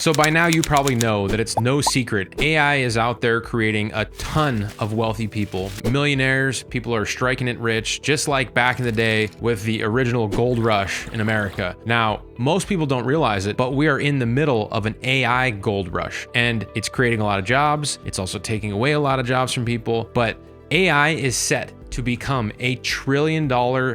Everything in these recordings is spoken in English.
So by now you probably know that it's no secret. AI is out there creating a ton of wealthy people, millionaires, people are striking it rich, just like back in the day with the original gold rush in America. Now, most people don't realize it, but we are in the middle of an AI gold rush, and it's creating a lot of jobs. It's also taking away a lot of jobs from people, but AI is set to become a $1 trillion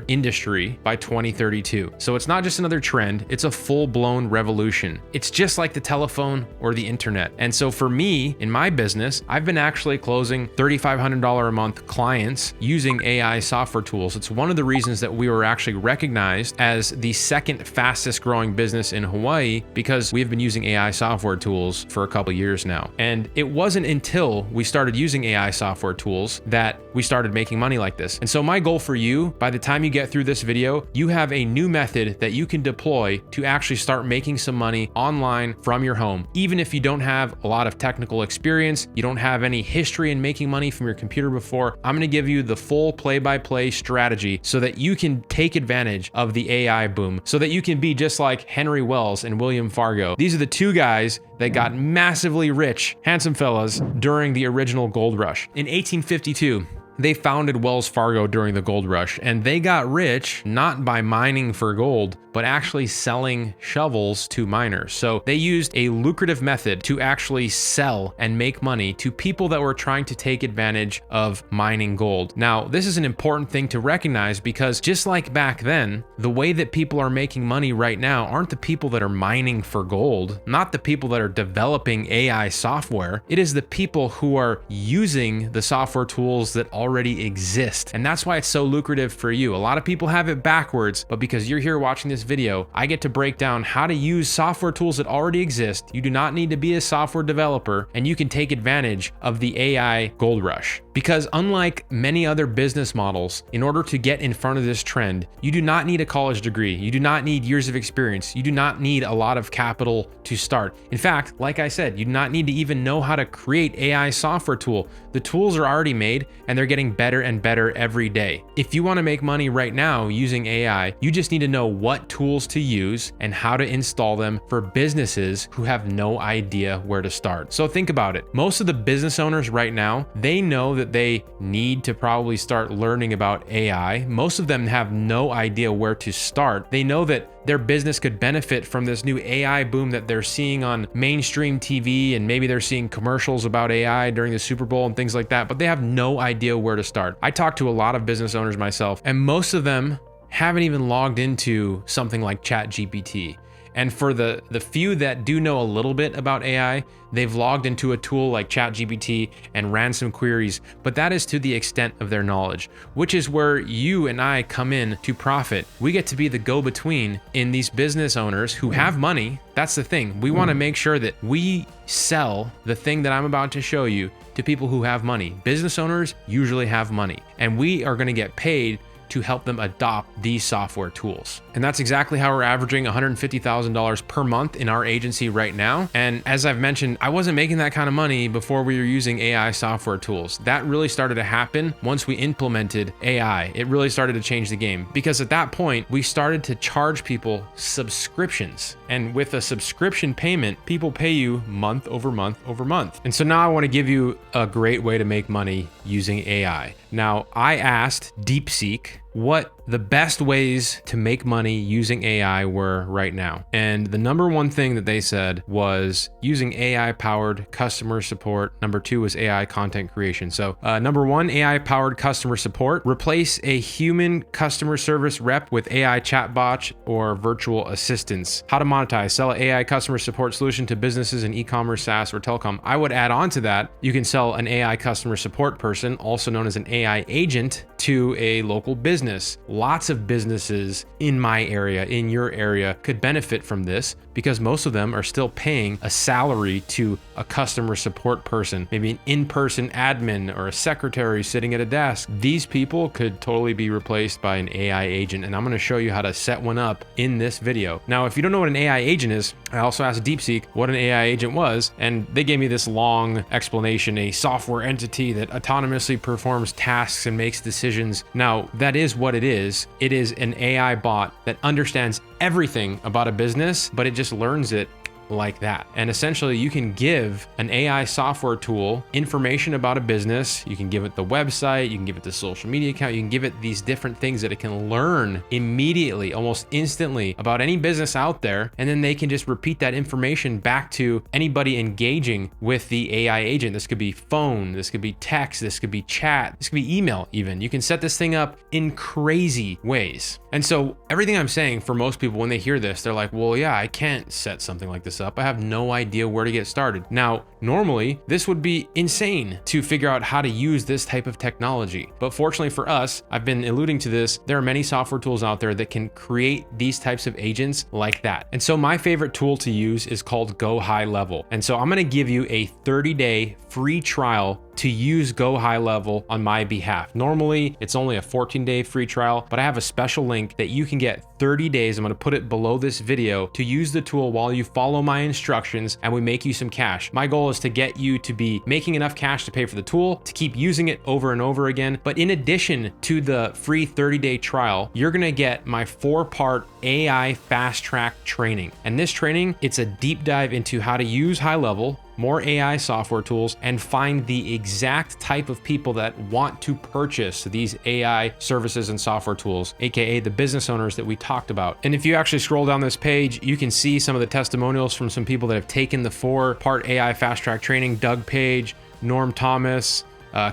industry by 2032. So it's not just another trend, it's a full-blown revolution. It's just like the telephone or the internet. And so for me, in my business, I've been actually closing $3,500 a month clients using AI software tools. It's one of the reasons that we were actually recognized as the second fastest growing business in Hawaii, because we've been using AI software tools for a couple of years now. And it wasn't until we started using AI software tools that we started making money like this. And so my goal for you, by the time you get through this video, you have a new method that you can deploy to actually start making some money online from your home. Even if you don't have a lot of technical experience, you don't have any history in making money from your computer before, I'm gonna give you the full play-by-play strategy so that you can take advantage of the AI boom, so that you can be just like Henry Wells and William Fargo. These are the two guys that got massively rich, handsome fellas, during the original gold rush. In 1852, they founded Wells Fargo during the gold rush, and they got rich not by mining for gold, but actually selling shovels to miners. So they used a lucrative method to actually sell and make money to people that were trying to take advantage of mining gold. Now, this is an important thing to recognize, because just like back then, the way that people are making money right now aren't the people that are mining for gold, not the people that are developing AI software. It is the people who are using the software tools that already exist. And that's why it's so lucrative for you. A lot of people have it backwards, but because you're here watching this video, I get to break down how to use software tools that already exist. You do not need to be a software developer, and you can take advantage of the AI gold rush. Because unlike many other business models, in order to get in front of this trend, you do not need a college degree. You do not need years of experience. You do not need a lot of capital to start. In fact, like I said, you do not need to even know how to create AI software tool. The tools are already made, and they're getting better and better every day. If you want to make money right now using AI, you just need to know what tools to use and how to install them for businesses who have no idea where to start. So think about it. Most of the business owners right now, they know that they need to probably start learning about AI. Most of them have no idea where to start. They know that their business could benefit from this new AI boom that they're seeing on mainstream TV, and maybe they're seeing commercials about AI during the Super Bowl and things like that, but they have no idea where to start. I talk to a lot of business owners myself, and most of them haven't even logged into something like ChatGPT. And for the few that do know a little bit about AI, they've logged into a tool like ChatGPT and ran some queries, but that is to the extent of their knowledge, which is where you and I come in to profit. We get to be the go-between in these business owners who have money. That's the thing. We want to make sure that we sell the thing that I'm about to show you to people who have money. Business owners usually have money, and we are going to get paid to help them adopt these software tools. And that's exactly how we're averaging $150,000 per month in our agency right now. And as I've mentioned, I wasn't making that kind of money before we were using AI software tools. That really started to happen once we implemented AI. It really started to change the game, because at that point, we started to charge people subscriptions. And with a subscription payment, people pay you month over month over month. And so now I want to give you a great way to make money using AI. Now, I asked DeepSeek what the best ways to make money using AI were right now. And the number one thing that they said was using AI-powered customer support. Number two was AI content creation. So number one, AI-powered customer support. Replace a human customer service rep with AI chatbot or virtual assistants. How to monetize. Sell an AI customer support solution to businesses in e-commerce, SaaS, or telecom. I would add on to that, you can sell an AI customer support person, also known as an AI agent, to a local business. Lots of businesses in my area, in your area, could benefit from this, because most of them are still paying a salary to a customer support person, maybe an in-person admin or a secretary sitting at a desk. These people could totally be replaced by an AI agent, and I'm going to show you how to set one up in this video. Now, if you don't know what an AI agent is, I also asked DeepSeek what an AI agent was, and they gave me this long explanation: a software entity that autonomously performs tasks and makes decisions. Now, that is what it is. It is an AI bot that understands everything about a business, but it just learns it like that. And essentially you can give an AI software tool information about a business. You can give it the website, you can give it the social media account, you can give it these different things that it can learn immediately, almost instantly, about any business out there. And then they can just repeat that information back to anybody engaging with the AI agent. This could be phone, this could be text, this could be chat, this could be email even. You can set this thing up in crazy ways. And so everything I'm saying, for most people, when they hear this, they're like, well, yeah, I can't set something like this up. I have no idea where to get started. Now, normally this would be insane to figure out how to use this type of technology. But fortunately for us, I've been alluding to this, there are many software tools out there that can create these types of agents like that. And so my favorite tool to use is called Go High Level. And so I'm gonna give you a 30-day free trial to use Go High Level on my behalf. Normally, it's only a 14-day free trial, but I have a special link that you can get 30 days. I'm gonna put it below this video to use the tool while you follow my instructions and we make you some cash. My goal is to get you to be making enough cash to pay for the tool, to keep using it over and over again. But in addition to the free 30-day trial, you're gonna get my 4-part AI fast track training. And this training, it's a deep dive into how to use High Level, more AI software tools, and find the exact type of people that want to purchase these AI services and software tools, aka the business owners that we talked about. And if you actually scroll down this page, you can see some of the testimonials from some people that have taken the 4-part AI fast track training: Doug Page, Norm Thomas,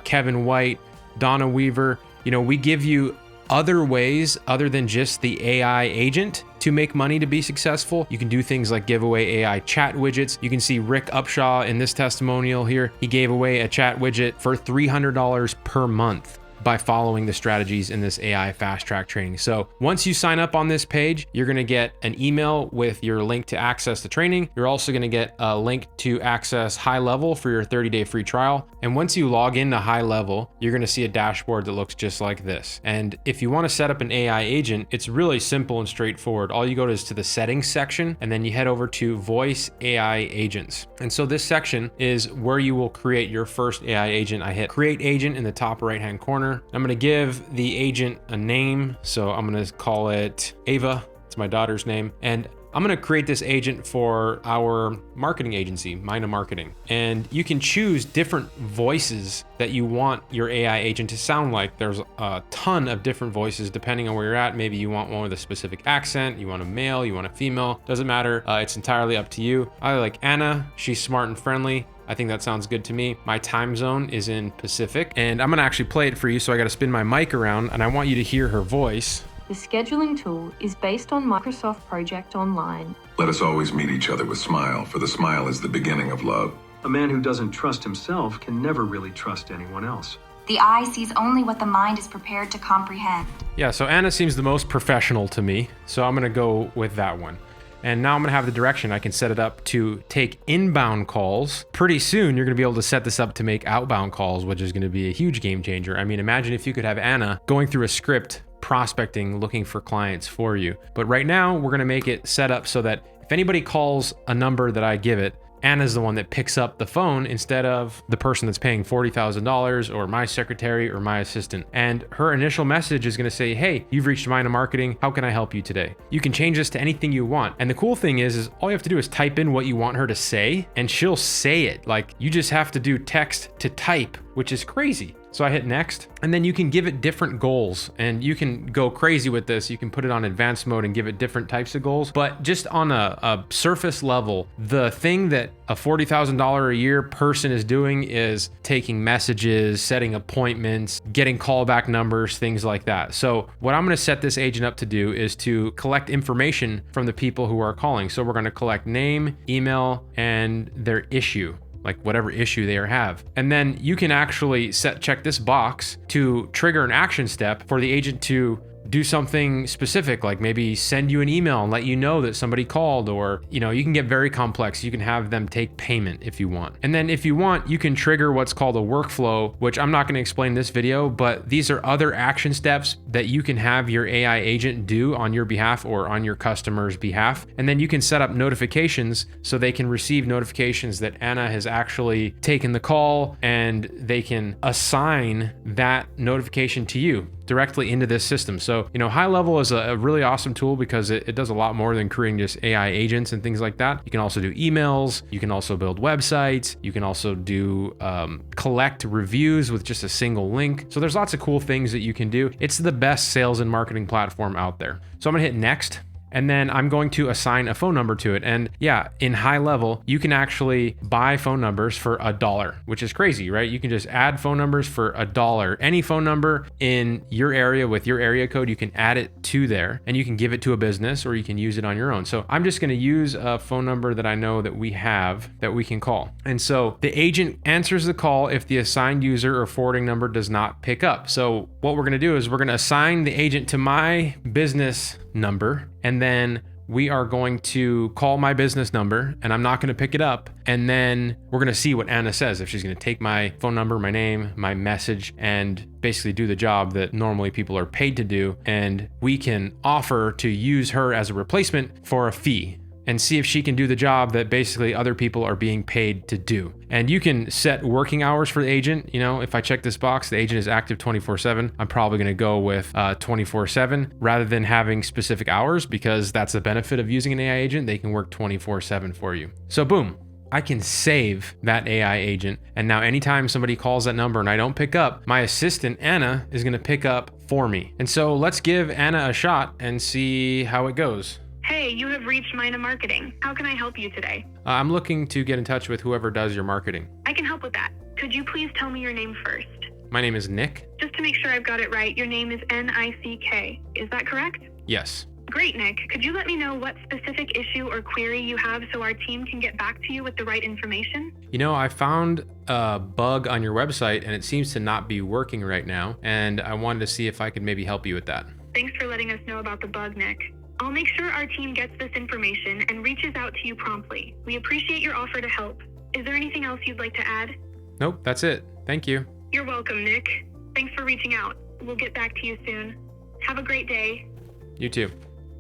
Kevin White, Donna Weaver. You know, we give you other ways other than just the AI agent to make money to be successful. You can do things like give away AI chat widgets. You can see Rick Upshaw in this testimonial here. He gave away a chat widget for $300 per month by following the strategies in this AI fast track training. So once you sign up on this page, you're gonna get an email with your link to access the training. You're also gonna get a link to access High Level for your 30-day free trial. And once you log into High Level, you're gonna see a dashboard that looks just like this. And if you wanna set up an AI agent, it's really simple and straightforward. All you go is to the settings section, and then you head over to Voice AI Agents. And so this section is where you will create your first AI agent. I hit Create Agent in the top right-hand corner. I'm gonna give the agent a name. So I'm gonna call it Ava. It's my daughter's name. And I'm gonna create this agent for our marketing agency, Mina Marketing. And you can choose different voices that you want your AI agent to sound like. There's a ton of different voices depending on where you're at. Maybe you want one with a specific accent, you want a male, you want a female, doesn't matter. It's entirely up to you. I like Anna, she's smart and friendly. I think that sounds good to me. My time zone is in Pacific, and I'm gonna actually play it for you, so I gotta spin my mic around, and I want you to hear her voice. The scheduling tool is based on Microsoft Project Online. Let us always meet each other with smile, for the smile is the beginning of love. A man who doesn't trust himself can never really trust anyone else. The eye sees only what the mind is prepared to comprehend. Yeah, so Anna seems the most professional to me, so I'm gonna go with that one. And now I'm gonna have the direction. I can set it up to take inbound calls. Pretty soon, you're gonna be able to set this up to make outbound calls, which is gonna be a huge game changer. I mean, imagine if you could have Anna going through a script, prospecting, looking for clients for you. But right now, we're gonna make it set up so that if anybody calls a number that I give it, Anna's the one that picks up the phone instead of the person that's paying $40,000 or my secretary or my assistant. And her initial message is gonna say, hey, you've reached Mina Marketing. How can I help you today? You can change this to anything you want. And the cool thing is all you have to do is type in what you want her to say and she'll say it. Like, you just have to do text to type, which is crazy. So I hit next, and then you can give it different goals, and you can go crazy with this. You can put it on advanced mode and give it different types of goals. But just on a surface level, the thing that a $40,000 a year person is doing is taking messages, setting appointments, getting callback numbers, things like that. So what I'm gonna set this agent up to do is to collect information from the people who are calling. So we're gonna collect name, email, and their issue, like whatever issue they have. And then you can actually check this box to trigger an action step for the agent to do something specific, like maybe send you an email and let you know that somebody called, or, you know, you can get very complex. You can have them take payment if you want. And then if you want, you can trigger what's called a workflow, which I'm not going to explain in this video, but these are other action steps that you can have your AI agent do on your behalf or on your customer's behalf. And then you can set up notifications so they can receive notifications that Anna has actually taken the call, and they can assign that notification to you. directly into this system. So, High Level is a really awesome tool because it does a lot more than creating just AI agents and things like that. You can also do emails. You can also build websites. You can also do collect reviews with just a single link. So there's lots of cool things that you can do. It's the best sales and marketing platform out there. So I'm gonna hit next. And then I'm going to assign a phone number to it. And yeah, in High Level, you can actually buy phone numbers for $1, which is crazy, right? You can just add phone numbers for $1. Any phone number in your area with your area code, you can add it to there and you can give it to a business or you can use it on your own. So I'm just gonna use a phone number that I know that we have that we can call. And so the agent answers the call if the assigned user or forwarding number does not pick up. So what we're gonna do is we're gonna assign the agent to my business number, and then we are going to call my business number and I'm not going to pick it up. And then we're going to see what Anna says, if she's going to take my phone number, my name, my message, and basically do the job that normally people are paid to do. And we can offer to use her as a replacement for a fee and see if she can do the job that basically other people are being paid to do. And you can set working hours for the agent. If I check this box, the agent is active 24/7. I'm probably gonna go with 24/7 rather than having specific hours, because that's the benefit of using an AI agent. They can work 24/7 for you. So boom, I can save that AI agent. And now anytime somebody calls that number and I don't pick up, my assistant, Anna, is gonna pick up for me. And so let's give Anna a shot and see how it goes. Hey, you have reached Mina Marketing. How can I help you today? I'm looking to get in touch with whoever does your marketing. I can help with that. Could you please tell me your name first? My name is Nick. Just to make sure I've got it right, your name is Nick. Is that correct? Yes. Great, Nick. Could you let me know what specific issue or query you have so our team can get back to you with the right information? I found a bug on your website and it seems to not be working right now. And I wanted to see if I could maybe help you with that. Thanks for letting us know about the bug, Nick. I'll make sure our team gets this information and reaches out to you promptly. We appreciate your offer to help. Is there anything else you'd like to add? Nope, that's it. Thank you. You're welcome, Nick. Thanks for reaching out. We'll get back to you soon. Have a great day. You too.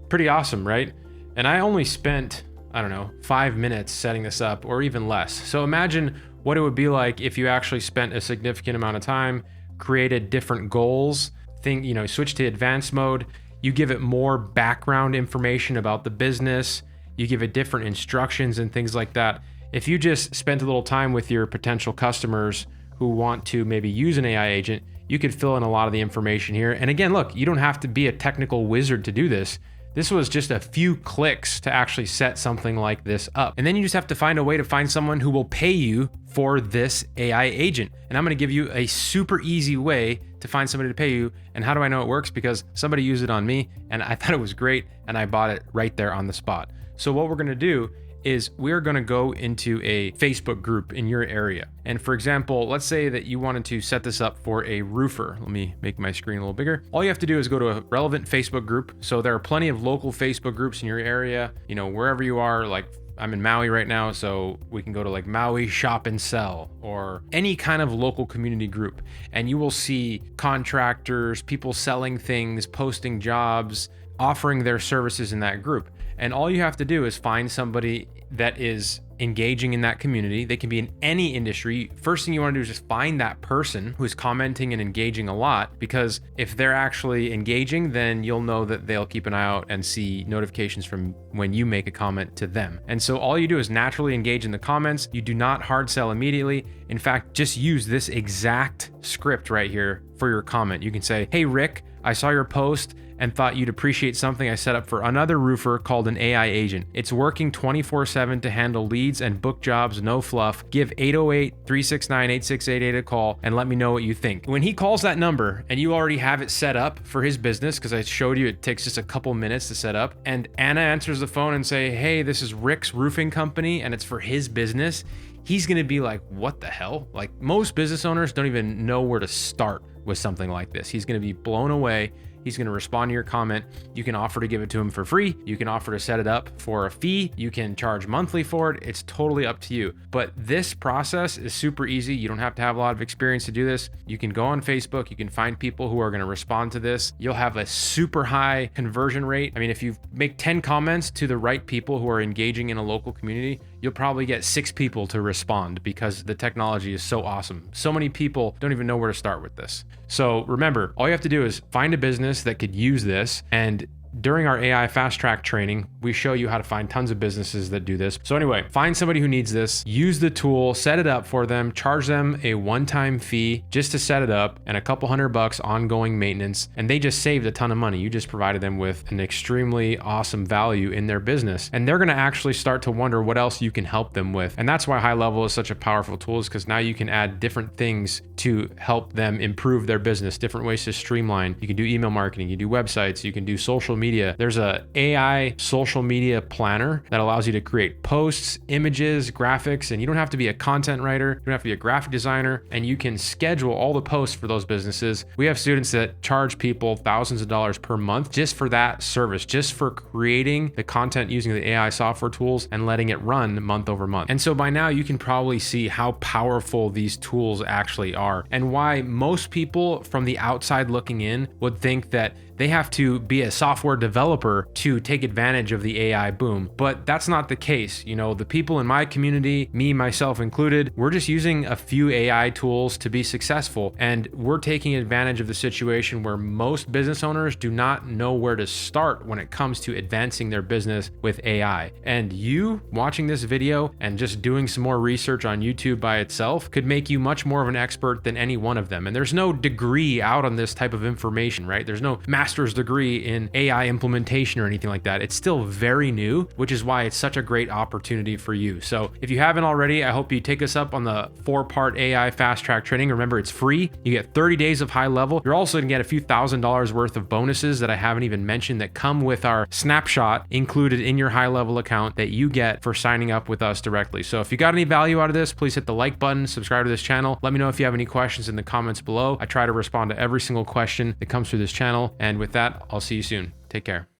Pretty awesome, right? And I only spent, 5 minutes setting this up, or even less. So imagine what it would be like if you actually spent a significant amount of time, created different goals, switch to advanced mode. You give it more background information about the business. You give it different instructions and things like that. If you just spent a little time with your potential customers who want to maybe use an AI agent, you could fill in a lot of the information here. And again, look, you don't have to be a technical wizard to do this. This was just a few clicks to actually set something like this up. And then you just have to find a way to find someone who will pay you for this AI agent. And I'm gonna give you a super easy way to find somebody to pay you. And how do I know it works? Because somebody used it on me and I thought it was great and I bought it right there on the spot. So what we're gonna do is we're gonna go into a Facebook group in your area. And for example, let's say that you wanted to set this up for a roofer. Let me make my screen a little bigger. All you have to do is go to a relevant Facebook group. So there are plenty of local Facebook groups in your area, wherever you are. Like I'm in Maui right now, so we can go to like Maui Shop and Sell or any kind of local community group. And you will see contractors, people selling things, posting jobs, offering their services in that group. And all you have to do is find somebody that is engaging in that community. They can be in any industry. First thing you want to do is just find that person who's commenting and engaging a lot, because if they're actually engaging, then you'll know that they'll keep an eye out and see notifications from when you make a comment to them. And so all you do is naturally engage in the comments. You do not hard sell immediately. In fact, just use this exact script right here for your comment. You can say, "Hey, Rick, I saw your post and thought you'd appreciate something I set up for another roofer called an AI agent. It's working 24/7 to handle leads and book jobs, no fluff. Give 808-369-8688 a call and let me know what you think." When he calls that number and you already have it set up for his business, because I showed you it takes just a couple minutes to set up, and Anna answers the phone and say, "Hey, this is Rick's roofing company and it's for his business," he's gonna be like, "What the hell?" Like most business owners don't even know where to start with something like this. He's gonna be blown away. He's going to respond to your comment. You can offer to give it to him for free. You can offer to set it up for a fee. You can charge monthly for it. It's totally up to you. But this process is super easy. You don't have to have a lot of experience to do this. You can go on Facebook. You can find people who are going to respond to this. You'll have a super high conversion rate. I mean, if you make 10 comments to the right people who are engaging in a local community, you'll probably get 6 people to respond because the technology is so awesome. So many people don't even know where to start with this. So remember, all you have to do is find a business that could use this, and during our AI fast track training, we show you how to find tons of businesses that do this. So anyway, find somebody who needs this, use the tool, set it up for them, charge them a one-time fee just to set it up and a couple $100 ongoing maintenance. And they just saved a ton of money. You just provided them with an extremely awesome value in their business. And they're gonna actually start to wonder what else you can help them with. And that's why High Level is such a powerful tool, is because now you can add different things to help them improve their business, different ways to streamline. You can do email marketing, you do websites, you can do social media. There's a AI social media planner that allows you to create posts, images, graphics, and you don't have to be a content writer, you don't have to be a graphic designer, and you can schedule all the posts for those businesses. We have students that charge people thousands of dollars per month just for that service, just for creating the content using the AI software tools and letting it run month over month. And so by now you can probably see how powerful these tools actually are, and why most people from the outside looking in would think that they have to be a software developer to take advantage of the AI boom. But that's not the case. You know, the people in my community, me, myself included, we're just using a few AI tools to be successful. And we're taking advantage of the situation where most business owners do not know where to start when it comes to advancing their business with AI. And you watching this video and just doing some more research on YouTube by itself could make you much more of an expert than any one of them. And there's no degree out on this type of information, right? There's no master's degree in AI implementation or anything like that. It's still very new, which is why it's such a great opportunity for you. So if you haven't already, I hope you take us up on the 4-part AI fast track training. Remember, it's free. You get 30 days of High Level. You're also gonna get a few $1,000s worth of bonuses that I haven't even mentioned that come with our snapshot included in your High Level account that you get for signing up with us directly. So if you got any value out of this, please hit the like button, subscribe to this channel. Let me know if you have any questions in the comments below. I try to respond to every single question that comes through this channel. And with that, I'll see you soon. Take care.